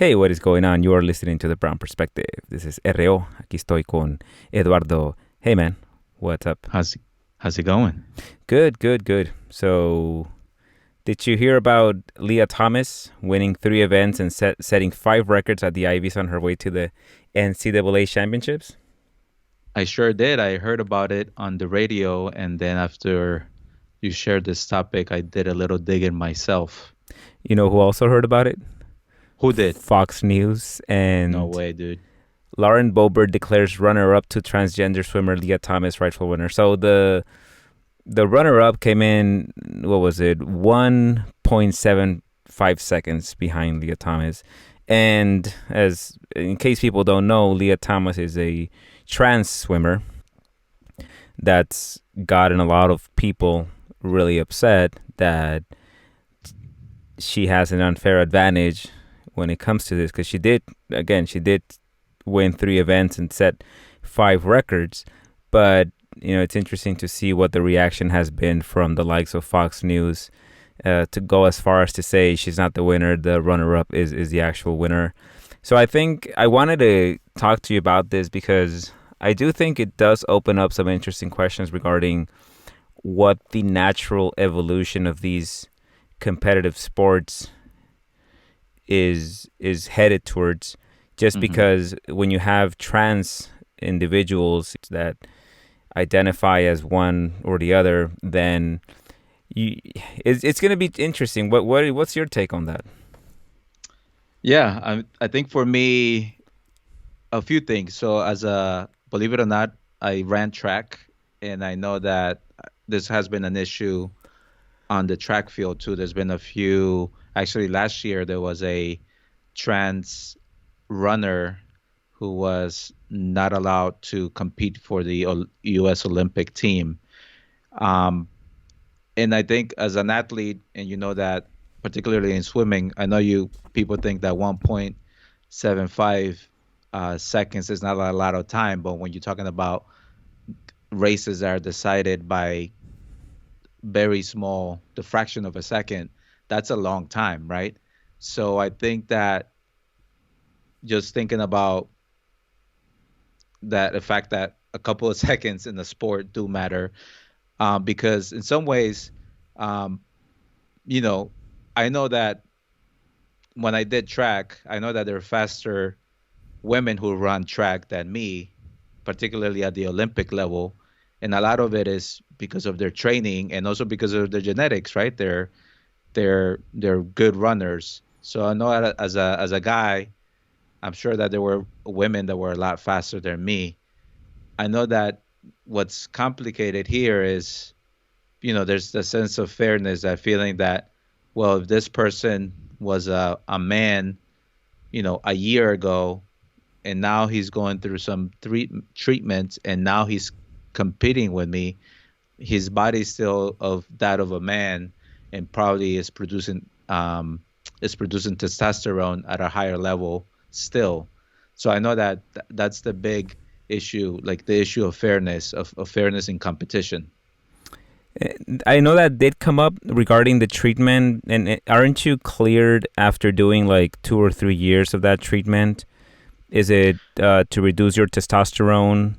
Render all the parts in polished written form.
Hey, what is going on? You are listening to The Brown Perspective. This is RO. Aquí estoy con Eduardo. Hey, man. What's up? How's it going? Good, good, good. So, did you hear about Lia Thomas winning 3 events and setting 5 records at the Ivies on her way to the NCAA championships? I sure did. I heard about it on the radio, and then after you shared this topic, I did a little digging myself. You know who also heard about it? Who did? Fox News. No And way, dude. Lauren Boebert declares runner-up to transgender swimmer Lia Thomas rightful winner. So the runner-up came in, what was it, 1.75 seconds behind Lia Thomas. And as in case people don't know, Lia Thomas is a trans swimmer that's gotten a lot of people really upset that she has an unfair advantage when it comes to this, because she did win 3 events and set 5 records. But it's interesting to see what the reaction has been from the likes of Fox News, to go as far as to say she's not the winner, the runner-up is the actual winner. So I think I wanted to talk to you about this because I do think it does open up some interesting questions regarding what the natural evolution of these competitive sports is headed towards. Just hmm because when you have trans individuals that identify as one or the other, then it's going to be interesting. What's your take on that? Yeah, I think for me, a few things. So, believe it or not, I ran track, and I know that this has been an issue on the track field too. There's been a few. Actually, last year there was a trans runner who was not allowed to compete for the U.S. Olympic team. Um, and I think as an athlete, and you know that particularly in swimming, I know you people think that 1.75 seconds is not a lot of time, but when you're talking about races that are decided by very small, the fraction of a second, that's a long time, right? So I think that just thinking about that, the fact that a couple of seconds in the sport do matter, because in some ways, um, you know, I know that when I did track, I know that there are faster women who run track than me, particularly at the Olympic level. And a lot of it is because of their training and also because of their genetics, right? They're good runners. So I know as a guy, I'm sure that there were women that were a lot faster than me. I know that what's complicated here is, there's the sense of fairness, that feeling that, well, if this person was a man, a year ago, and now he's going through some treatments, and now he's competing with me, his body's still of that of a man, and probably is producing testosterone at a higher level still. So I know that that's the big issue, like the issue of fairness, of fairness in competition. I know that did come up regarding the treatment, and aren't you cleared after doing like 2 or 3 years of that treatment? Is it to reduce your testosterone?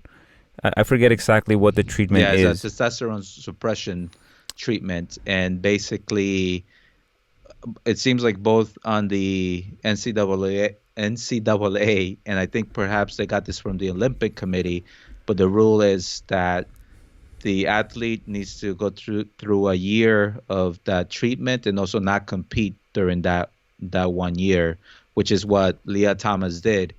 I forget exactly what the treatment Yeah, it's a is. testosterone suppression treatment, and basically, it seems like both on the NCAA, and I think perhaps they got this from the Olympic Committee, but the rule is that the athlete needs to go through a year of that treatment and also not compete during that one year, which is what Leah Thomas did.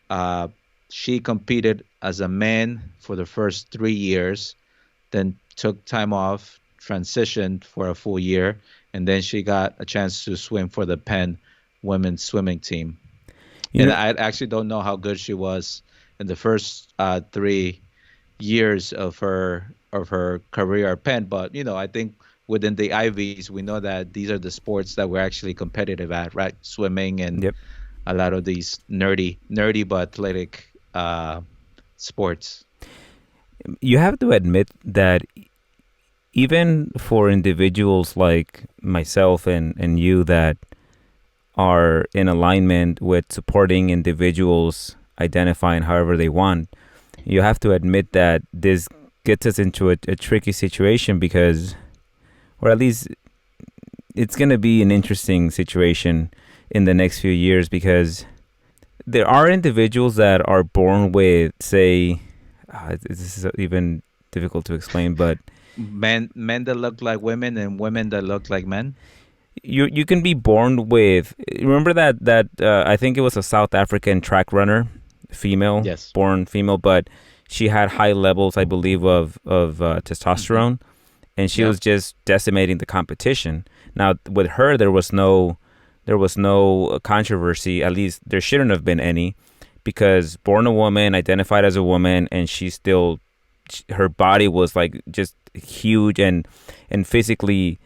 Uh, she competed as a man for the first 3 years, then took time off, transitioned for a full year, and then she got a chance to swim for the Penn women's swimming team. You And know, I actually don't know how good she was in the first 3 years of her career at Penn, but I think within the Ivies, we know that these are the sports that we're actually competitive at, right? Swimming and yep. a lot of these nerdy but athletic sports. You have to admit that even for individuals like myself and you that are in alignment with supporting individuals identifying however they want, you have to admit that this gets us into a tricky situation because, or at least it's going to be an interesting situation in the next few years because there are individuals that are born with, say, this is even difficult to explain, but Men that look like women and women that look like men. you can be born with. Remember that I think it was a South African track runner, female, Yes. born female, but she had high levels, I believe, of Hmm. testosterone, and she Yep. was just decimating the competition. Now with her, there was no controversy. At least there shouldn't have been any, because born a woman, identified as a woman, and she still, her body was like just huge and physically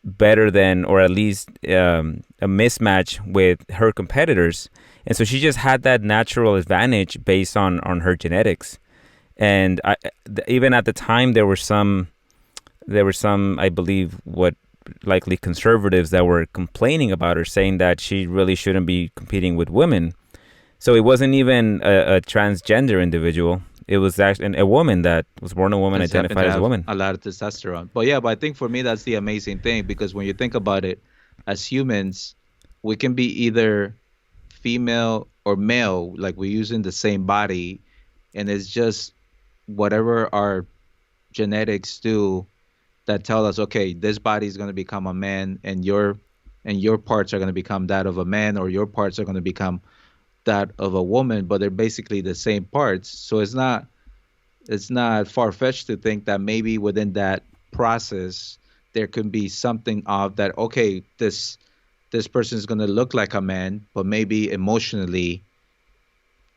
better than, or at least a mismatch with her competitors, and so she just had that natural advantage based on her genetics. And even at the time, there were some, I believe, what likely conservatives that were complaining about her, saying that she really shouldn't be competing with women. So it wasn't even a transgender individual. It was actually a woman that was born a woman, Just happen to identified as a have woman. a lot of testosterone. But yeah, but I think for me that's the amazing thing because when you think about it, as humans, we can be either female or male, like we're using the same body, and it's just whatever our genetics do that tell us, okay, this body is going to become a man, and your parts are going to become that of a man, or your parts are going to become that of a woman, but they're basically the same parts. So it's not far-fetched to think that maybe within that process there could be something of that, okay, this person is going to look like a man, but maybe emotionally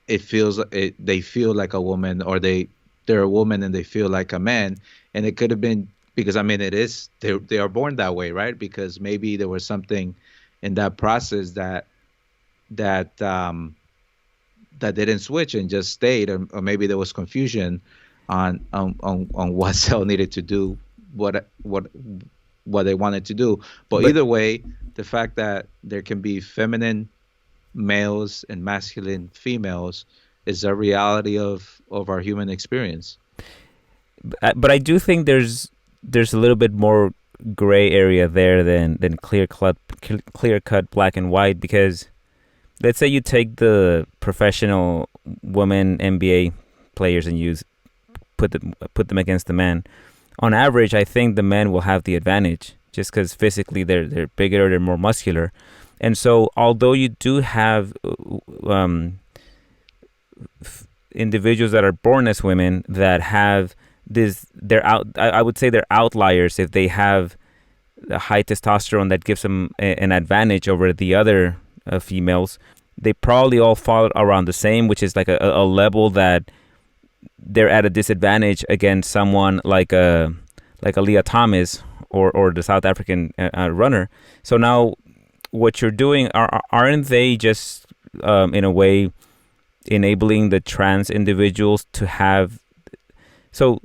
they feel like a woman, or they're a woman and they feel like a man. And it could have been because, I mean, they are born that way, right? Because maybe there was something in that process that didn't switch and just stayed, or maybe there was confusion on what cell needed to do what they wanted to do. But But either way, the fact that there can be feminine males and masculine females is a reality of our human experience. but I do think there's a little bit more gray area there than clear cut black and white, because let's say you take the professional women NBA players and put them against the men. On average, I think the men will have the advantage just because physically they're bigger, they're more muscular, and so although you do have individuals that are born as women that have this, they're out. I would say they're outliers if they have the high testosterone that gives them an advantage over the other females. They probably all fall around the same, which is like a level that they're at a disadvantage against someone like a Lia Thomas or the South African runner. So now, what you're doing, aren't they just in a way enabling the trans individuals to have? So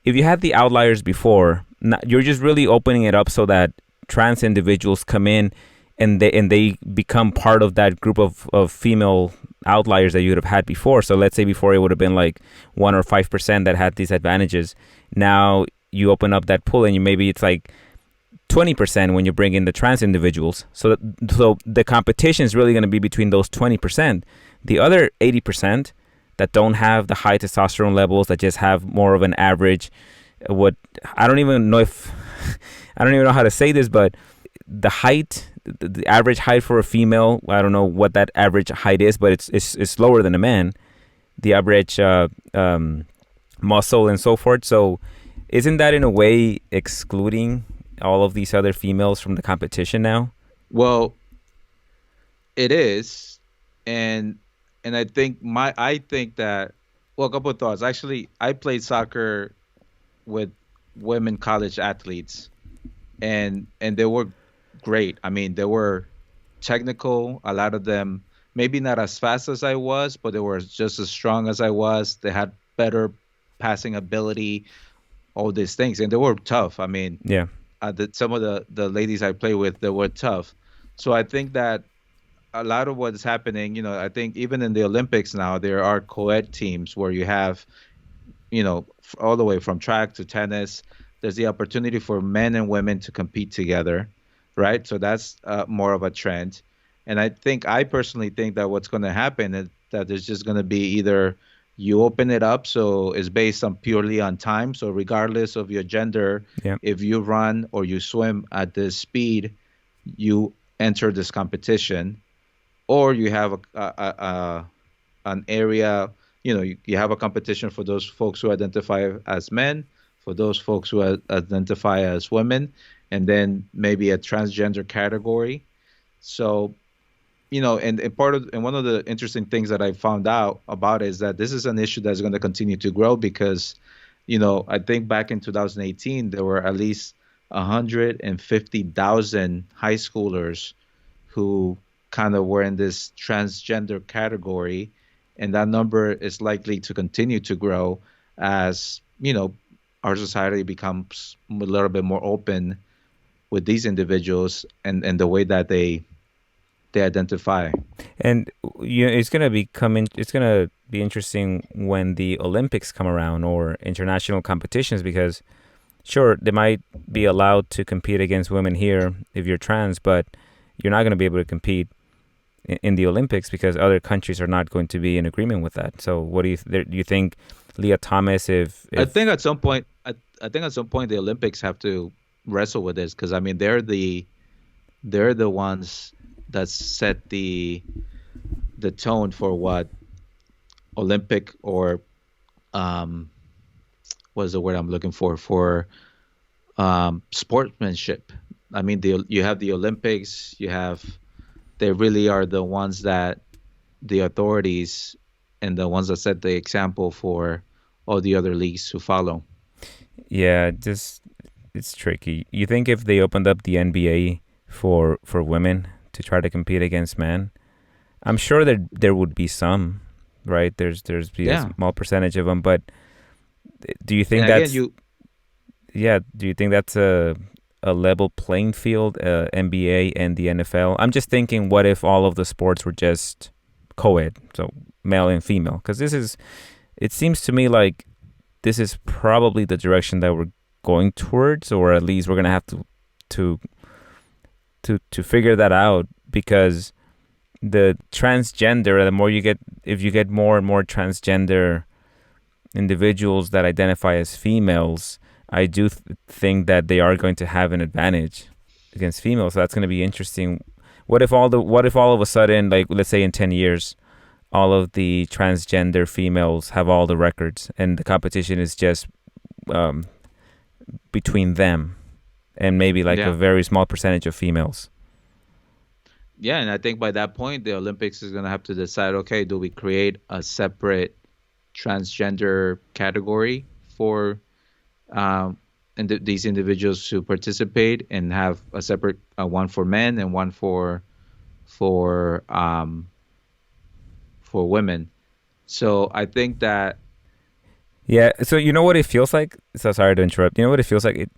if you had the outliers before, you're just really opening it up so that trans individuals come in and they become part of that group of female outliers that you would have had before. So let's say before it would have been like 1 or 5% that had these advantages. Now you open up that pool and maybe it's like 20% when you bring in the trans individuals. So the competition is really going to be between those 20%. The other 80% that don't have the high testosterone levels, that just have more of an average, what I don't even know if I don't even know how to say this, but the height, the average height for a female, I don't know what that average height is, but it's lower than a man. The average muscle and so forth. So isn't that in a way excluding all of these other females from the competition now? Well, it is, and I think that, well, a couple of thoughts. Actually, I played soccer with women college athletes, and they were great. I mean, they were technical. A lot of them maybe not as fast as I was, but they were just as strong as I was. They had better passing ability, all these things, and they were tough. I mean, Yeah. some of the ladies I play with, they were tough. So I think that. a lot of what's happening, I think even in the Olympics now, there are co-ed teams where you have, all the way from track to tennis. There's the opportunity for men and women to compete together, right? So that's more of a trend. And I personally think that what's going to happen is that there's just going to be either you open it up, so it's based on purely on time. So regardless of your gender, Yeah. if you run or you swim at this speed, you enter this competition, or you have an area, you have a competition for those folks who identify as men, for those folks who identify as women, and then maybe a transgender category. So, and one of the interesting things that I found out about is that this is an issue that's going to continue to grow because, I think back in 2018 there were at least 150,000 high schoolers who kind of were in this transgender category, and that number is likely to continue to grow as our society becomes a little bit more open with these individuals and the way that they identify. And it's gonna be coming. It's gonna be interesting when the Olympics come around or international competitions because, sure, they might be allowed to compete against women here if you're trans, but you're not gonna be able to compete in the Olympics because other countries are not going to be in agreement with that. So, what do you think, Lia Thomas? I If think at some point, I think at some point the Olympics have to wrestle with this because I mean they're the ones that set the tone for what Olympic or um what's the word I'm looking for sportsmanship. I mean, you have the Olympics, they really are the ones that the authorities and the ones that set the example for all the other leagues to follow. yeah, just it's tricky. You think if they opened up the NBA for women to try to compete against men, I'm sure that there would be some, right? There's be a Yeah. small percentage of them, but do you think And again, that's yeah? Do you think that's a level playing field, NBA and the NFL? I'm just thinking, what if all of the sports were just co-ed, so male and female? Because it seems to me like this is probably the direction that we're going towards, or at least we're gonna have to to figure that out because the transgender, the more you get, if you get more and more transgender individuals that identify as females, I do think that they are going to have an advantage against females. So that's going to be interesting. What if all of a sudden, like let's say in 10 years, all of the transgender females have all the records and the competition is just um, between them and maybe like a yeah. very small percentage of females. Yeah, and I think by that point the Olympics is going to have to decide, okay, do we create a separate transgender category for um these individuals to participate and have a separate one for men and one for for women. So I think that Yeah. So you know what it feels like? So sorry to interrupt. You know what it feels like?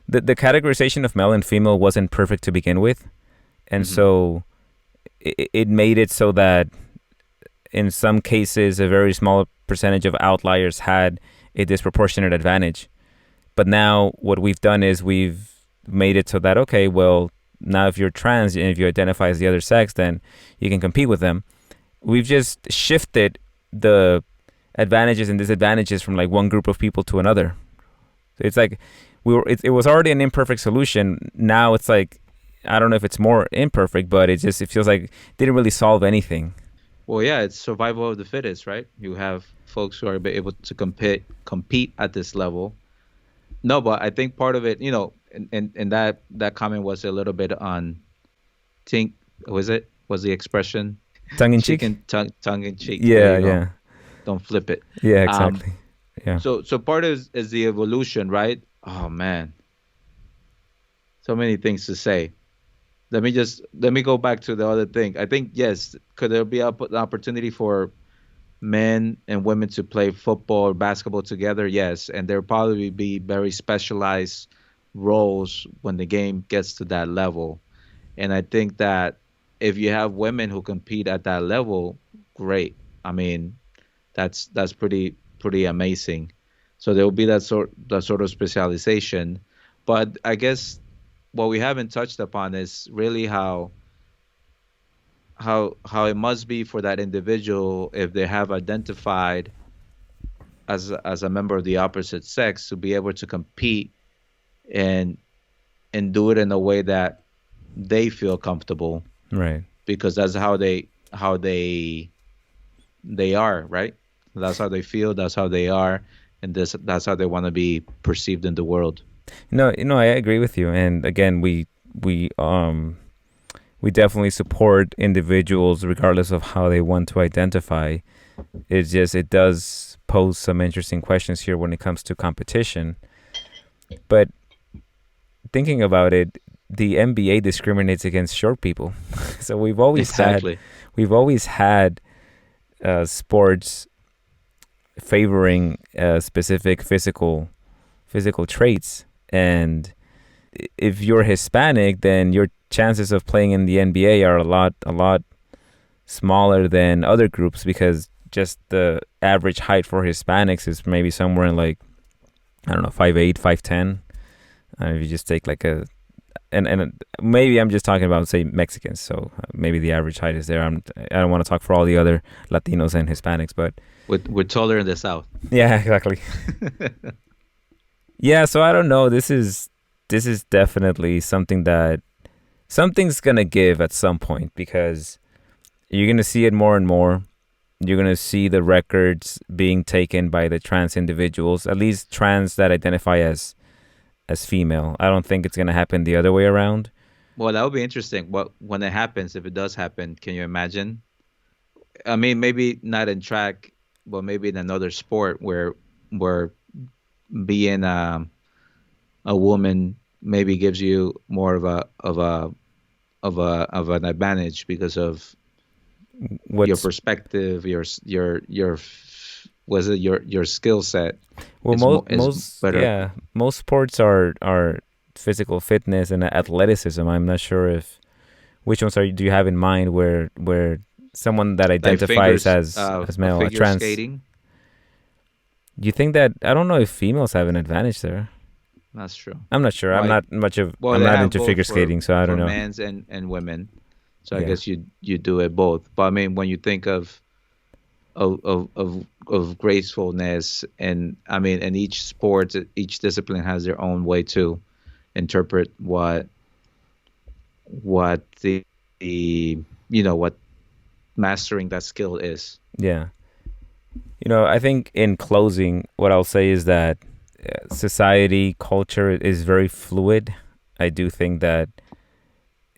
The categorization of male and female wasn't perfect to begin with, and mhm, so it made it so that in some cases a very small percentage of outliers had a disproportionate advantage. But now what we've done is we've made it so that okay, well now if you're trans and if you identify as the other sex, then you can compete with them. We've just shifted the advantages and disadvantages from like one group of people to another. It's like it was already an imperfect solution. Now it's like I don't know if it's more imperfect, but it feels like it didn't really solve anything. well, yeah, it's survival of the fittest, right? You have folks who are able to compete at this level. No, but I think part of it, and that comment was a little bit on think was the expression Tongue in cheek. chicken tongue in cheek. There Yeah, you go. yeah, Don't flip it. yeah, Um, exactly. Yeah. so part is the evolution, right? Oh man, so many things to say. Let me go back to the other thing. I think yes, could there be an opportunity for men and women to play football or basketball together? Yes, and there'll probably be very specialized roles when the game gets to that level. And I think that if you have women who compete at that level, great. I mean, that's pretty amazing. So there will be that sort of specialization. But I guess what we haven't touched upon is really how it must be for that individual if they have identified as a member of the opposite sex to be able to compete and do it in a way that they feel comfortable, Right. because that's how they are, right? That's how they feel, that's how they are, and that's how they want to be perceived in the world. No, I agree with you. And again, we we definitely support individuals regardless of how they want to identify. It's just it does pose some interesting questions here when it comes to competition. But thinking about it, the NBA discriminates against short people. So Exactly. we've always had sports favoring specific physical traits. And if you're Hispanic, then your chances of playing in the NBA are a lot smaller than other groups, because just the average height for Hispanics is maybe somewhere in like, I don't know, 5'8", 5'10". If you just take like a and maybe I'm just talking about, say, Mexicans, so maybe the average height is there. I don't want to talk for all the other Latinos and Hispanics, but We're taller in the South. yeah, exactly. Yeah, so I don't know. This is definitely something that something's gonna give at some point, because you're gonna see it more and more. You're gonna see the records being taken by the trans individuals, at least trans that identify as female. I don't think it's gonna happen the other way around. Well, that would be interesting. What When it happens, if it does happen, can you imagine? I mean, maybe not in track, but maybe in another sport where being a woman maybe gives you more of an advantage because of your What's perspective, your was it your skill set Well, is better. most sports are physical fitness and athleticism. I'm not sure if which ones do you have in mind where someone that Like identifies as male, a figure trans. skating. Do you think that I don't know if females have an advantage there? That's true. I'm not sure. Well, well, I'm they not have into both figure for skating, so I don't know. men's and women. So I Yeah. guess you do it both. But I mean, when you think of gracefulness, and I mean, and each sport, each discipline has their own way to interpret what the what mastering that skill is. Yeah. I think in closing, what I'll say is that society, culture is very fluid. I do think that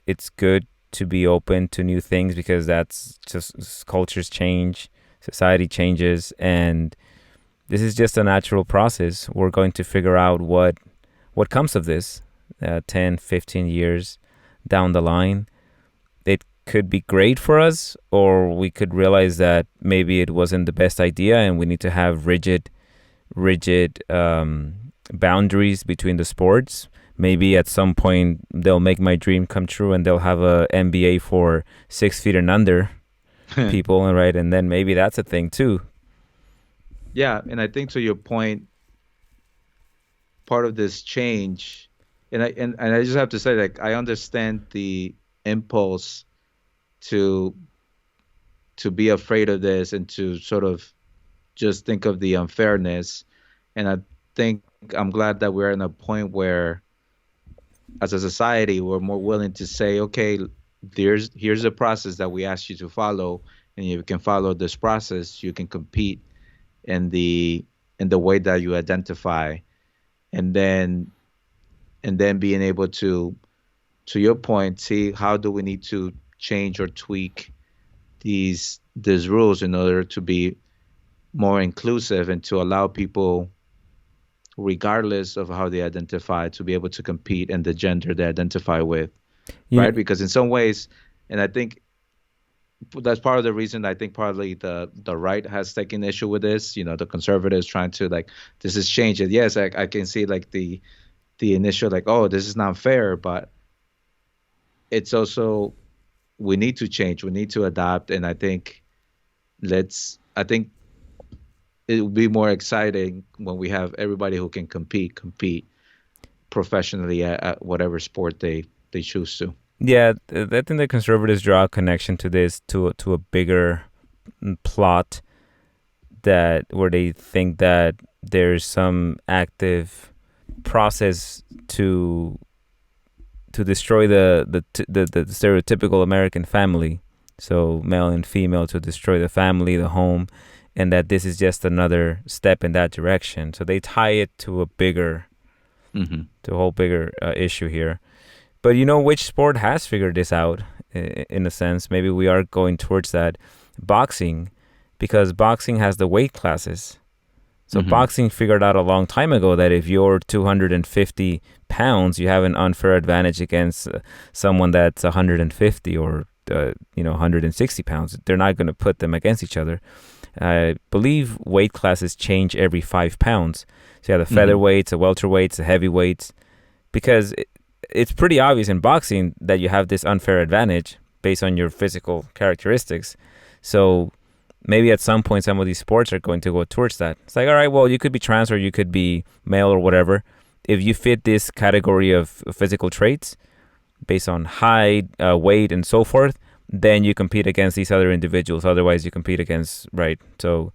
it's good to be open to new things, because that's just cultures change, society changes, and this is just a natural process. We're going to figure out what comes of this 10, 15 years down the line. It could be great for us, or we could realize that maybe it wasn't the best idea and we need to have rigid boundaries between the sports. Maybe at some point they'll make my dream come true and they'll have a NBA for 6 feet and under people, right? And then maybe that's a thing too. Yeah, and I think to your point, part of this change, and I just have to say, like, I understand the impulse to be afraid of this and to sort of just think of the unfairness. And I think I'm glad that we're in a point where, as a society, we're more willing to say, okay, here's a process that we ask you to follow, and if you can follow this process, you can compete in the way that you identify, and then being able to your point, see how do we need to change or tweak these rules in order to be more inclusive and to allow people, regardless of how they identify, to be able to compete in the gender they identify with, You know, right? Because in some ways, and I think that's part of the reason, I think partly the right has taken issue with this, the conservatives trying to, like, this is change it. Yes, I can see, like, the initial, like, oh, this is not fair, but it's also we need to change. We need to adapt, and I think it will be more exciting when we have everybody who can compete professionally at whatever sport they choose to. Yeah, I think the conservatives draw a connection to this to a bigger plot that where they think that there's some active process to destroy the stereotypical American family, so male and female, to destroy the family, the home, and that this is just another step in that direction. So they tie it to a bigger, Hmm. to a whole bigger issue here. But you know which sport has figured this out in a sense? Maybe we are going towards that. Boxing, because boxing has the weight classes. So Hmm. boxing figured out a long time ago that if you're 250 pounds, you have an unfair advantage against someone that's 150 or 160 pounds. They're not going to put them against each other. I believe weight classes change every 5 pounds. So you have the Hmm. featherweights, the welterweights, the heavyweights, because it's pretty obvious in boxing that you have this unfair advantage based on your physical characteristics. So maybe at some point some of these sports are going to go towards that. It's like, all right, well, you could be trans or you could be male or whatever. If you fit this category of physical traits based on height, weight, and so forth, then you compete against these other individuals. Otherwise, you compete against, right? So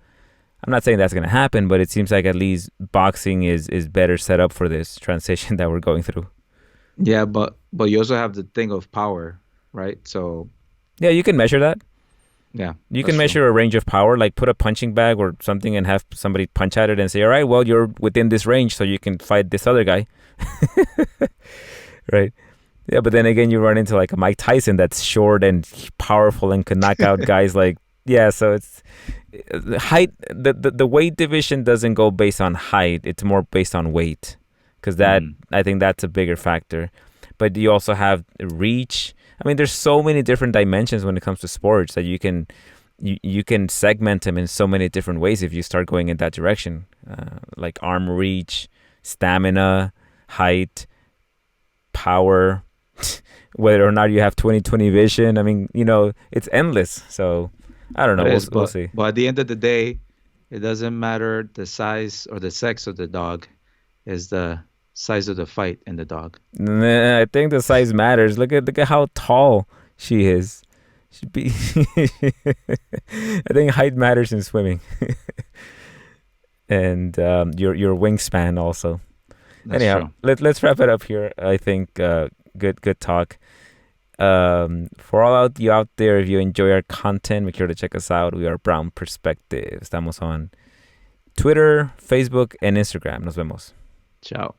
I'm not saying that's going to happen, but it seems like at least boxing is better set up for this transition that we're going through. Yeah, but you also have the thing of power, right? So Yeah, you can measure that. yeah, You that's can true. measure a range of power, like put a punching bag or something and have somebody punch at it and say, all right, well, you're within this range, so you can fight this other guy. Right? Yeah, but then again, you run into like a Mike Tyson that's short and powerful and can knock out guys like, yeah, so it's height. The weight division doesn't go based on height, it's more based on weight, because that, Hmm. I think that's a bigger factor. But you also have reach. I mean, there's so many different dimensions when it comes to sports that you can segment them in so many different ways if you start going in that direction, like arm reach, stamina, height, power, whether or not you have 20/20 vision. I mean, it's endless. So I don't It know. We'll is, we'll see. but at the end of the day, it doesn't matter the size or the sex of the dog, is the size of the fight in the dog. Nah, I think the size matters. Look at how tall she is. Should be. I think height matters in swimming, and your wingspan also. That's Anyhow, true. let's wrap it up here. I think good talk. For all out you out there, if you enjoy our content, make sure to check us out. We are Brown Perspective. Estamos on Twitter, Facebook, and Instagram. Nos vemos. Ciao.